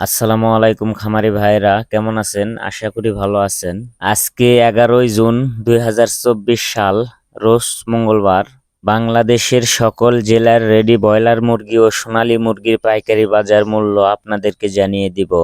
আসসালামু আলাইকুম খামারি ভাইরা, কেমন আছেন? আশা করি ভালো আছেন। আজকে 11ই জুন 2024 সাল, রোজ মঙ্গলবার। বাংলাদেশের সকল জেলার রেডি ব্রয়লার মুরগি ও সোনালী মুরগির পাইকারি বাজার মূল্য আপনাদেরকে জানিয়ে দিব।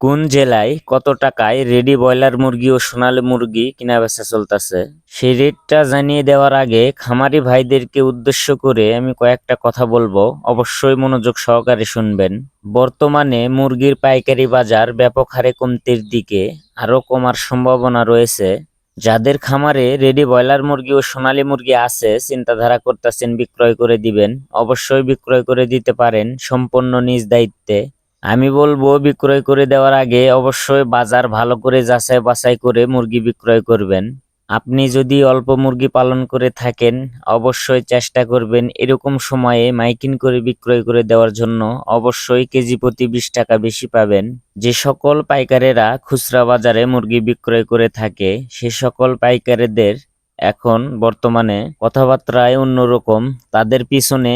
কোন জেলায় কত টাকায় রেডি ব্রয়লার মুরগি ও সোনালী মুরগি কিনা বেচা চলতেছে সেই রেটটা জানিয়ে দেওয়ার আগে খামারি ভাইদেরকে উদ্দেশ্য করে আমি কয়েকটা কথা বলবো, অবশ্যই মনোযোগ সহকারে শুনবেন। বর্তমানে মুরগির পাইকারি বাজার ব্যাপক হারে কমতির দিকে, আরও কমার সম্ভাবনা রয়েছে। যাদের খামারে রেডি ব্রয়লার মুরগি ও সোনালী মুরগি আছে, চিন্তাধারা করতেছেন বিক্রয় করে দিবেন, অবশ্যই বিক্রয় করে দিতে পারেন সম্পূর্ণ নিজ দায়িত্বে। আমি বলবো বিক্রয় করে দেওয়ার আগে অবশ্যই বাজার ভালো করে যাচাই বাছাই করে মুরগি বিক্রয় করবেন। আপনি যদি অল্প মুরগি পালন করে থাকেন, অবশ্যই চেষ্টা করবেন এরকম সময়ে মাইকিন করে বিক্রয় করে দেওয়ার জন্য। অবশ্যই কেজি প্রতি 20 টাকা বেশি পাবেন। যে সকল পাইকারেরা খুচরা বাজারে মুরগি বিক্রয় করে থাকে, সে সকল পাইকারীদের এখন বর্তমানে কথাবার্তায় অন্যরকম। তাদের পিছনে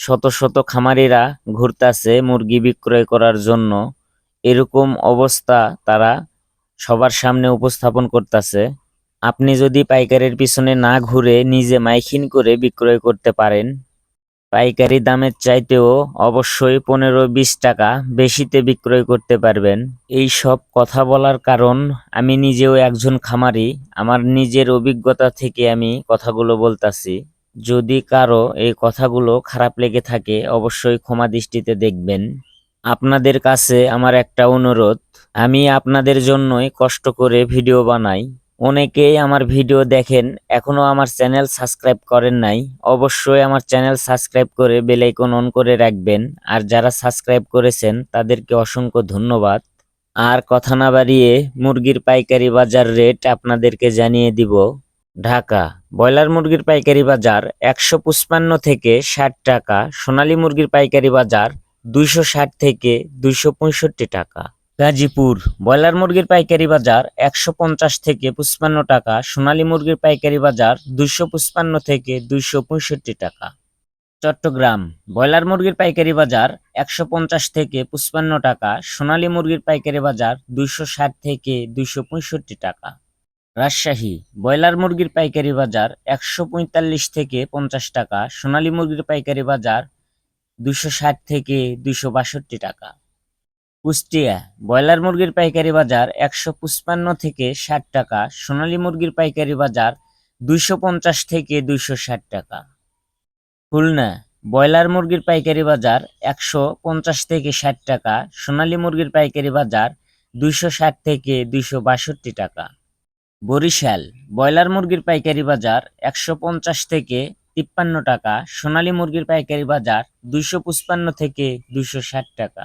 শত শত খামারিরা ঘুরতাছে মুরগি বিক্রয় করার জন্য। এরকম অবস্থা তারা সবার সামনে উপস্থাপন করতেছে। আপনি যদি পাইকারের পিছনে না ঘুরে নিজে মাইকিন করে বিক্রয় করতে পারেন, পাইকারি দামের চাইতেও অবশ্যই 15-20 টাকা বেশিতে বিক্রয় করতে পারবেন। এই সব কথা বলার কারণ, আমি নিজেও একজন খামারি। আমার নিজের অভিজ্ঞতা থেকে আমি কথাগুলো বলতাছি। যদি কারো এই কথাগুলো খারাপ লেগে থাকে, অবশ্যই ক্ষমা দৃষ্টিতে দেখবেন। আপনাদের কাছে আমার একটা অনুরোধ, আমি আপনাদের জন্যই কষ্ট করে ভিডিও বানাই। অনেকেই আমার ভিডিও দেখেন, এখনো আমার চ্যানেল সাবস্ক্রাইব করেন নাই। অবশ্যই আমার চ্যানেল সাবস্ক্রাইব করে বেল আইকন অন করে রাখবেন। আর যারা সাবস্ক্রাইব করেছেন তাদেরকে অসংখ্য ধন্যবাদ। আর কথা না বাড়িয়ে মুরগির পাইকারি বাজার রেট আপনাদেরকে জানিয়ে দিব। ঢাকা ব্রয়লার মুরগির পাইকারি বাজার 155 থেকে 60 টাকা। সোনালী মুরগির পাইকারি বাজার 260 থেকে 265 টাকা। গাজীপুর ব্রয়লার মুরগির পাইকারি বাজার 150 থেকে 55 টাকা। সোনালী মুরগির পাইকারি বাজার 255 থেকে 265 টাকা। চট্টগ্রাম ব্রয়লার মুরগির পাইকারি বাজার 150 থেকে 55 টাকা। সোনালী মুরগির পাইকারি বাজার 260 থেকে 265 টাকা। রাজশাহী ব্রয়লার মুরগির পাইকারি বাজার 145 থেকে 50 টাকা। সোনালী মুরগির পাইকারি বাজার 260 থেকে 262 টাকা। কুষ্টিয়া ব্রয়লার মুরগির পাইকারি বাজার 155 থেকে 60 টাকা। সোনালী মুরগির পাইকারি বাজার 250 থেকে 260 টাকা। খুলনা ব্রয়লার মুরগির পাইকারি বাজার 150 থেকে 60 টাকা। সোনালী মুরগির পাইকারি বাজার 260 থেকে 262 টাকা। বরিশাল ব্রয়লার মুরগির পাইকারি বাজার 150 থেকে 53 টাকা। সোনালী মুরগির পাইকারি বাজার 255 থেকে 260 টাকা।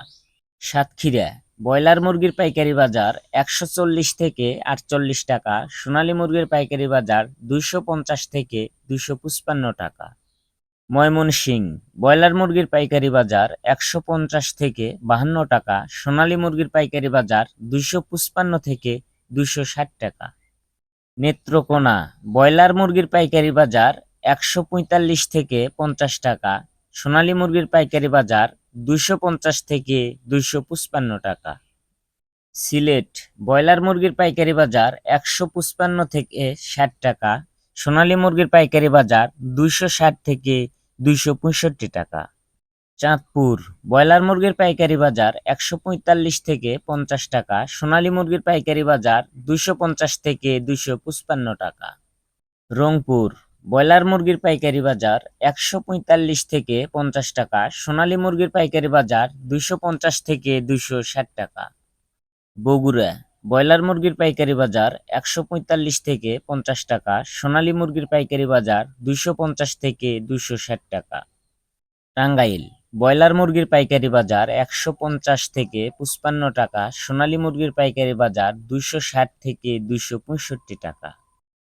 সাতক্ষীরা ব্রয়লার মুরগির পাইকারি বাজার 140 থেকে 48 টাকা। সোনালী মুরগির পাইকারি বাজার 250 থেকে 255 টাকা। ময়মনসিংহ ব্রয়লার মুরগির পাইকারি বাজার 150 থেকে 52 টাকা। সোনালী মুরগির পাইকারি বাজার 255 থেকে 260 টাকা। নেত্রকোনা ব্রয়লার মুরগির পাইকারি বাজার 145 থেকে 50 টাকা। সোনালী মুরগির পাইকারি বাজার 250 থেকে 255 টাকা। সিলেট ব্রয়লার মুরগির পাইকারি বাজার 155 থেকে 60 টাকা। সোনালী মুরগির পাইকারি বাজার 260 থেকে 265 টাকা। চাঁদপুর ব্রয়লার মুরগির পাইকারি বাজার 145 থেকে 50 টাকা। সোনালী মুরগির পাইকারি বাজার 250 থেকে 255 টাকা। রংপুর ব্রয়লার মুরগির পাইকারি বাজার 145 থেকে 50 টাকা। সোনালী মুরগির পাইকারি বাজার 250 থেকে 260 টাকা। বগুড়া ব্রয়লার মুরগির পাইকারি বাজার 145 থেকে 50 টাকা। সোনালী মুরগির পাইকারি বাজার 250 থেকে 260 টাকা। টাঙ্গাইল ব্রয়লার মুরগির পাইকারি বাজার 150 থেকে 55 টাকা। সোনালী মুরগির পাইকারি বাজার 260 থেকে 265 টাকা।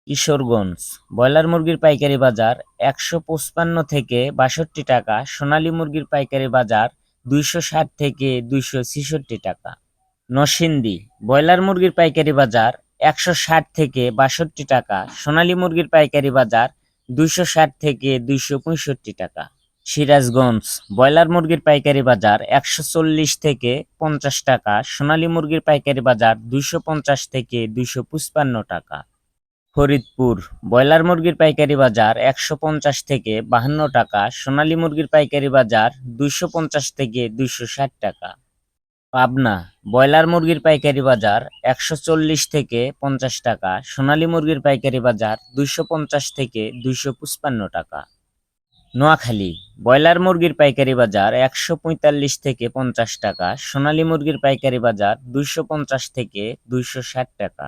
কিশোরগঞ্জ ব্রয়লার মুরগির পাইকারি বাজার 155 থেকে 62 টাকা। সোনালী মুরগির পাইকারি বাজার 260 থেকে 266 টাকা। নরসিংদী ব্রয়লার মুরগির পাইকারি বাজার 160 থেকে 62 টাকা। সোনালী মুরগির পাইকারি বাজার 260 থেকে 265 টাকা। সিরাজগঞ্জ ব্রয়লার মুরগির পাইকারি বাজার 140 থেকে 50 টাকা, সোনালী মুরগির পাইকারি বাজার 250 থেকে 255 টাকা। ফরিদপুর ব্রয়লার মুরগির পাইকারি বাজার 150 থেকে 52 টাকা, সোনালী মুরগির পাইকারি বাজার 250 থেকে 260 টাকা। পাবনা ব্রয়লার মুরগির পাইকারি বাজার 140 থেকে 50 টাকা, সোনালী মুরগির পাইকারি বাজার 250 থেকে 255 টাকা। নোয়াখালী ব্রয়লার মুরগির পাইকারি বাজার 145 থেকে 50 টাকা, সোনালী মুরগির পাইকারি বাজার 250 থেকে 260 টাকা।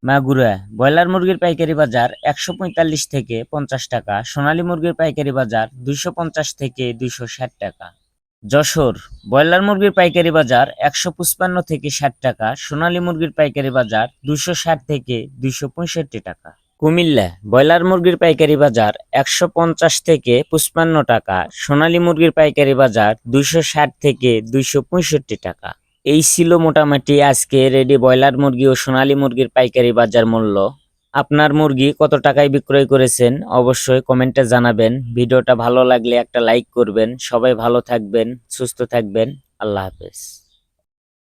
মাগুরা ব্রয়লার মুরগির পাইকারি বাজার 145 থেকে 50 টাকা, সোনালী মুরগির পাইকারি বাজার 250 থেকে 260 টাকা। যশোর ব্রয়লার মুরগির পাইকারি বাজার 155 থেকে 60 টাকা, সোনালী মুরগির পাইকারি বাজার 260 থেকে 265 টাকা। কুমিল্লা ব্রয়লার মুরগির পাইকারি বাজার 150 থেকে 55 টাকা, সোনালী মুরগির পাইকারি বাজার 260 থেকে 265 টাকা। এই ছিল মোটামুটি আজকে রেডি ব্রয়লার মুরগি ও সোনালী মুরগির পাইকারি বাজার মূল্য। আপনার মুরগি কত টাকায় বিক্রয় করেছেন অবশ্যই কমেন্টে জানাবেন। ভিডিওটা ভালো লাগলে একটা লাইক করবেন। সবাই ভালো থাকবেন, সুস্থ থাকবেন। আল্লাহ হাফেজ।